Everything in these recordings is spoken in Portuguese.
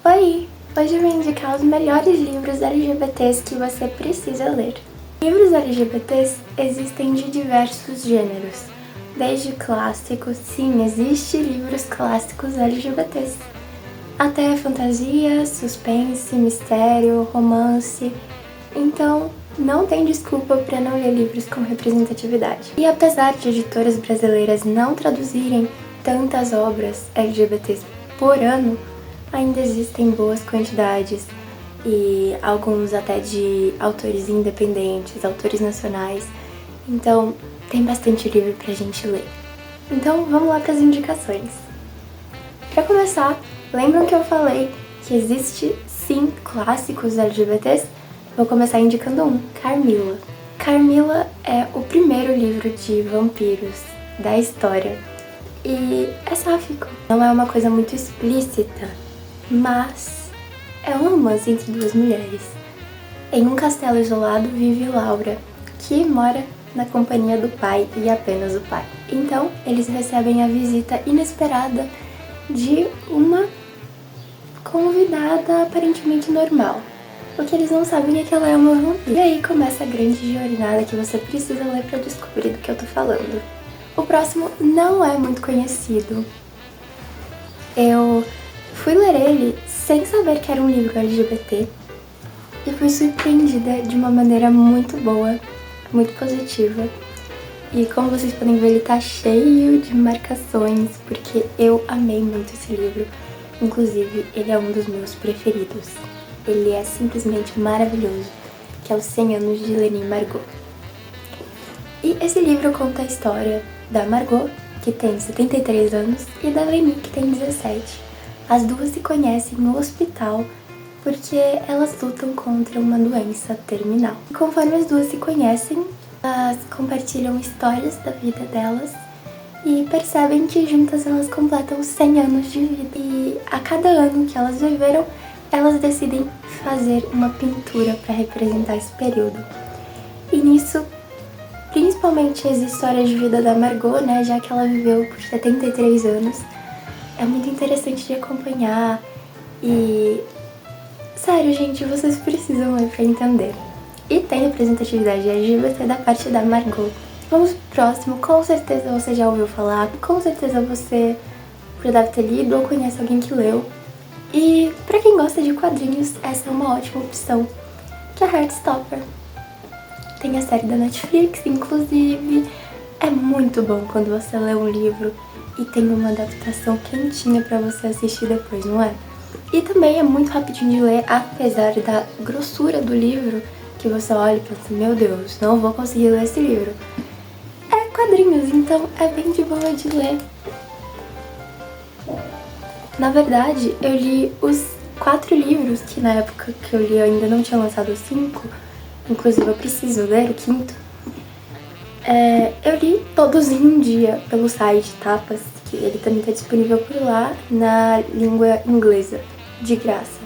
Oi! Hoje eu vou indicar os melhores livros LGBTs que você precisa ler. Livros LGBTs existem de diversos gêneros, desde clássicos, sim, existem livros clássicos LGBTs, até fantasia, suspense, mistério, romance. Então, não tem desculpa para não ler livros com representatividade. E apesar de editoras brasileiras não traduzirem tantas obras LGBTs por ano, ainda existem boas quantidades e alguns até de autores independentes, autores nacionais. Então, tem bastante livro pra gente ler. Então, vamos lá para as indicações. Para começar, lembram que eu falei que existe sim clássicos LGBTs? Vou começar indicando um, Carmilla. Carmilla é o primeiro livro de vampiros da história e é sáfico. Não é uma coisa muito explícita, mas é um romance entre duas mulheres. Em um castelo isolado vive Laura, que mora na companhia do pai e apenas o pai. Então, eles recebem a visita inesperada de uma convidada aparentemente normal. O que eles não sabem é que ela é uma vampira. E aí começa a grande jornada que você precisa ler pra descobrir do que eu tô falando. O próximo não é muito conhecido. Eu fui ler ele sem saber que era um livro LGBT e fui surpreendida de uma maneira muito boa, muito positiva. E como vocês podem ver, ele tá cheio de marcações, porque eu amei muito esse livro. Inclusive, ele é um dos meus preferidos. Ele é simplesmente maravilhoso, que é Os 100 Anos de Leni Margot. E esse livro conta a história da Margot, que tem 73 anos, e da Leni, que tem 17. As duas se conhecem no hospital porque elas lutam contra uma doença terminal. E conforme as duas se conhecem, elas compartilham histórias da vida delas e percebem que juntas elas completam 100 anos de vida. E a cada ano que elas viveram, elas decidem fazer uma pintura para representar esse período. E nisso, principalmente as histórias de vida da Margot, né, já que ela viveu por 73 anos, é muito interessante de acompanhar e... sério, gente, vocês precisam ler pra entender. E tem representatividade LGBT da parte da Margot. Vamos pro próximo, com certeza você já ouviu falar, com certeza você já deve ter lido ou conhece alguém que leu. E pra quem gosta de quadrinhos, essa é uma ótima opção, que é Heartstopper. Tem a série da Netflix, inclusive. É muito bom quando você lê um livro e tem uma adaptação quentinha pra você assistir depois, não é? E também é muito rapidinho de ler, apesar da grossura do livro, que você olha e pensa, meu Deus, não vou conseguir ler esse livro. É quadrinhos, então é bem de boa de ler. Na verdade, eu li os 4 livros, que na época que eu li eu ainda não tinha lançado os 5, inclusive eu preciso ler o 5º. Eu li todos em um dia pelo site Tapas, que ele também está disponível por lá na língua inglesa, de graça.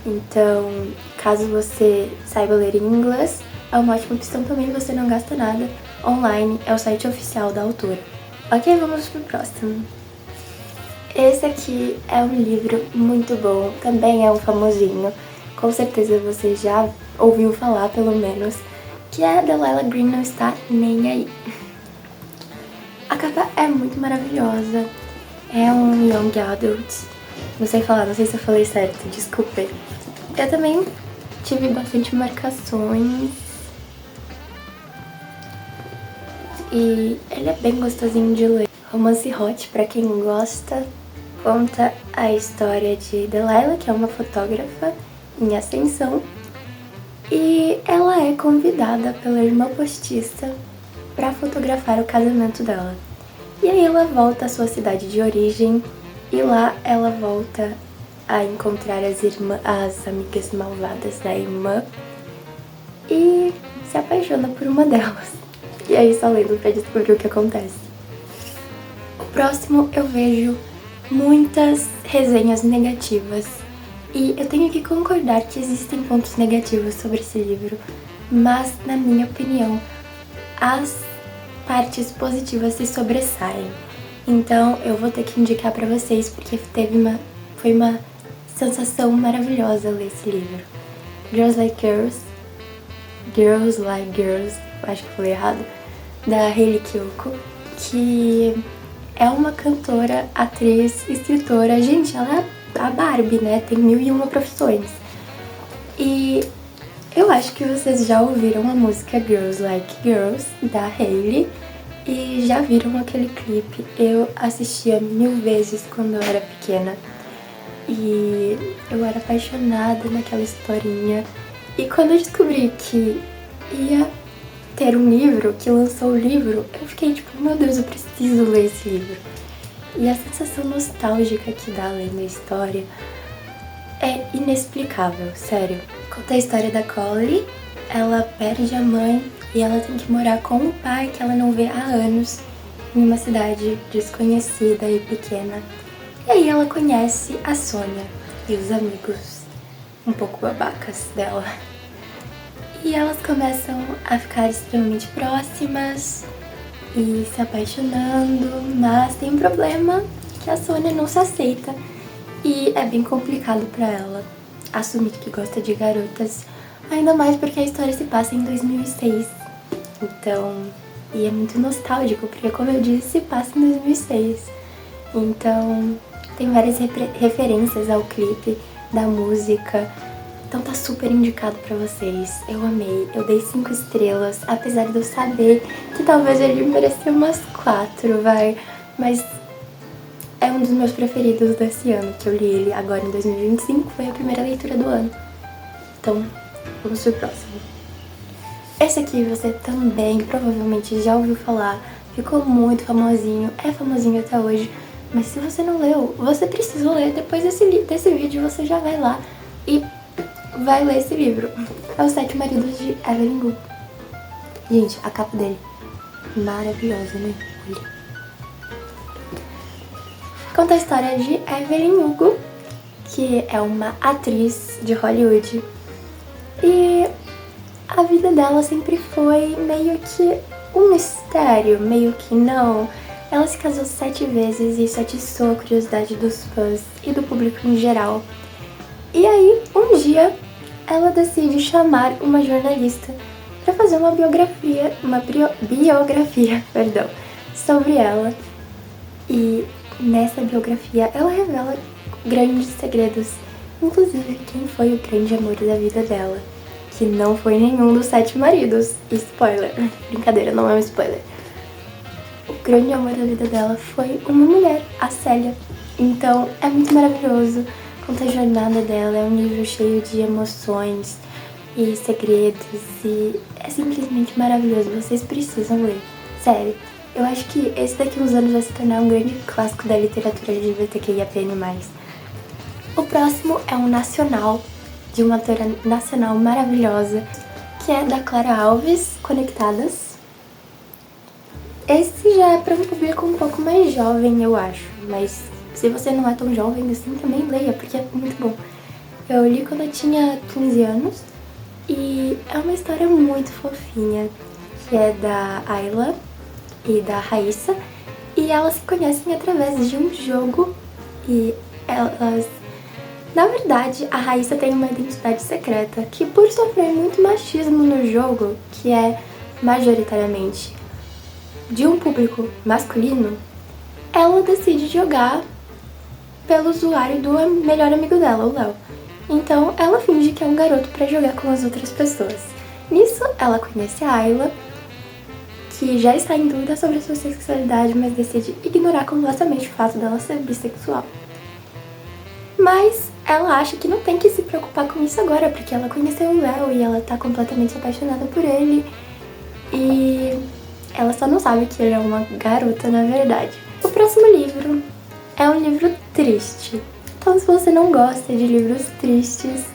Então, caso você saiba ler em inglês, é uma ótima opção também, você não gasta nada. Online é o site oficial da autora. Ok, vamos pro próximo. Esse aqui é um livro muito bom, também é um famosinho, com certeza você já ouviu falar pelo menos, que é Delilah Green Não Está Nem Aí. A capa é muito maravilhosa, é um young adult, não sei falar, não sei se eu falei certo, desculpe. Eu também tive bastante marcações e ele é bem gostosinho de ler. Romance hot pra quem gosta, conta a história de Delilah, que é uma fotógrafa em ascensão, e ela é convidada pela irmã postiça para fotografar o casamento dela. E aí ela volta à sua cidade de origem e lá ela volta a encontrar as amigas malvadas da irmã e se apaixona por uma delas. E aí só lendo pra descobrir o que acontece. O próximo eu vejo muitas resenhas negativas e eu tenho que concordar que existem pontos negativos sobre esse livro, mas na minha opinião as partes positivas se sobressaem. Então eu vou ter que indicar pra vocês porque foi uma sensação maravilhosa ler esse livro. Girls Like Girls, Girls Like Girls, acho que eu falei errado, da Hayley Kiyoko, que é uma cantora, atriz, escritora. Gente, ela é a Barbie, né? Tem 1001 profissões. E eu acho que vocês já ouviram a música Girls Like Girls, da Hayley, e já viram aquele clipe. Eu assistia 1000 vezes quando eu era pequena. E eu era apaixonada naquela historinha. E quando eu descobri que ia ter um livro, que lançou o livro, eu fiquei tipo, meu Deus, eu preciso ler esse livro. E a sensação nostálgica que dá lendo a história é inexplicável, sério. Conta a história da Collie, ela perde a mãe e ela tem que morar com o pai que ela não vê há anos em uma cidade desconhecida e pequena. E aí ela conhece a Sônia e os amigos um pouco babacas dela. E elas começam a ficar extremamente próximas e se apaixonando, mas tem um problema que a Sônia não se aceita e é bem complicado pra ela assumir que gosta de garotas, ainda mais porque a história se passa em 2006. Então, e é muito nostálgico, porque como eu disse, se passa em 2006. Então, tem várias referências ao clipe, da música. Então tá super indicado pra vocês. Eu amei, eu dei 5 estrelas, apesar de eu saber que talvez ele merecia umas 4, vai. Mas é um dos meus preferidos desse ano, que eu li ele agora em 2025, foi a primeira leitura do ano. Então, vamos pro próximo. Esse aqui você também provavelmente já ouviu falar, ficou muito famosinho, é famosinho até hoje. Mas se você não leu, você precisa ler. Depois desse vídeo você já vai lá e vai ler esse livro. É Os Sete Maridos de Evelyn Hugo. Gente, a capa dele, maravilhosa, né? Olha. Conta a história de Evelyn Hugo, que é uma atriz de Hollywood. E a vida dela sempre foi meio que um mistério, meio que não. Ela se casou 7 vezes e isso atiçou a curiosidade dos fãs e do público em geral. E aí, um dia, ela decide chamar uma jornalista para fazer uma biografia, sobre ela. E nessa biografia, ela revela grandes segredos, inclusive quem foi o grande amor da vida dela, que não foi nenhum dos 7 maridos. Spoiler, brincadeira, não é um spoiler. O grande amor da vida dela foi uma mulher, a Célia. Então, é muito maravilhoso. Conta a jornada dela, é um livro cheio de emoções e segredos e é simplesmente maravilhoso. Vocês precisam ler. Sério, eu acho que esse daqui uns anos vai se tornar um grande clássico da literatura LGBTQIAPN+. O próximo é um nacional, de uma autora nacional maravilhosa, que é da Clara Alves, Conectadas. Esse já é para um público um pouco mais jovem, eu acho, mas se você não é tão jovem assim, também leia, porque é muito bom. Eu li quando eu tinha 15 anos e é uma história muito fofinha, que é da Ayla e da Raíssa, e elas se conhecem através de um jogo e elas... Na verdade, a Raíssa tem uma identidade secreta que, por sofrer muito machismo no jogo, que é majoritariamente de um público masculino, ela decide jogar pelo usuário do melhor amigo dela, o Léo. Então, ela finge que é um garoto pra jogar com as outras pessoas. Nisso, ela conhece a Ayla, que já está em dúvida sobre a sua sexualidade, mas decide ignorar completamente o fato dela ser bissexual. Mas ela acha que não tem que se preocupar com isso agora, porque ela conheceu o Léo e ela tá completamente apaixonada por ele. E ela só não sabe que ele é uma garota, na verdade. O próximo livro é um livro triste. Então, se você não gosta de livros tristes,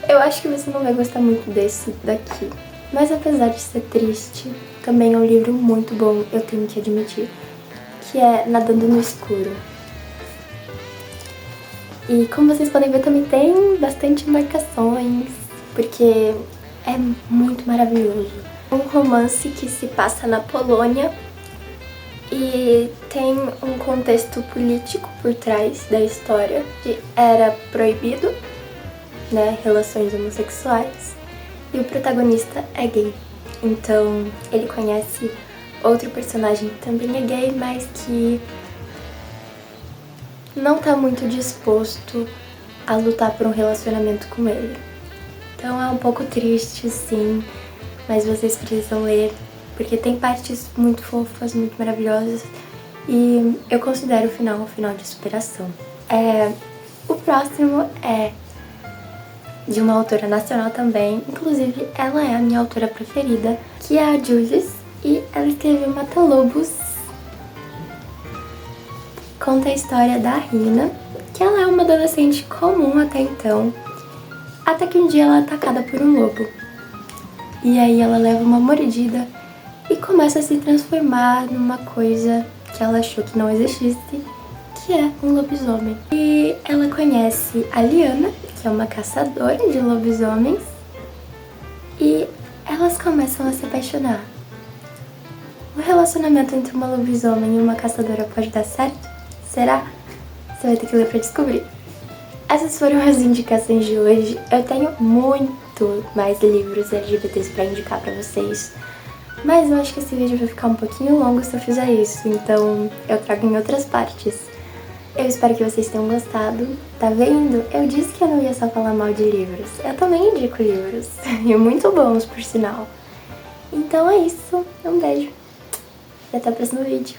eu acho que você não vai gostar muito desse daqui. Mas apesar de ser triste, também é um livro muito bom, eu tenho que admitir, que é Nadando no Escuro. E como vocês podem ver, também tem bastante marcações, porque é muito maravilhoso. Um romance que se passa na Polônia E tem um contexto político por trás da história, que era proibido, né, relações homossexuais, e o protagonista é gay. Então ele conhece outro personagem que também é gay, mas que não tá muito disposto a lutar por um relacionamento com ele. Então é um pouco triste, sim, mas vocês precisam ler, porque tem partes muito fofas, muito maravilhosas, e eu considero o final um final de superação. O próximo é de uma autora nacional também, inclusive ela é a minha autora preferida, que é a Jules, e ela escreveu Mata Lobos. Conta a história da Rina, que ela é uma adolescente comum até então, até que um dia ela é atacada por um lobo. E aí ela leva uma mordida e começa a se transformar numa coisa que ela achou que não existisse, que é um lobisomem. E ela conhece a Liana, que é uma caçadora de lobisomens, e elas começam a se apaixonar. O relacionamento entre uma lobisomem e uma caçadora pode dar certo? Será? Você vai ter que ler pra descobrir. Essas foram as indicações de hoje. Eu tenho muito mais livros LGBTs pra indicar pra vocês, mas eu acho que esse vídeo vai ficar um pouquinho longo se eu fizer isso, então eu trago em outras partes. Eu espero que vocês tenham gostado. Tá vendo? Eu disse que eu não ia só falar mal de livros. Eu também indico livros, e muito bons, por sinal. Então é isso. Um beijo. E até o próximo vídeo.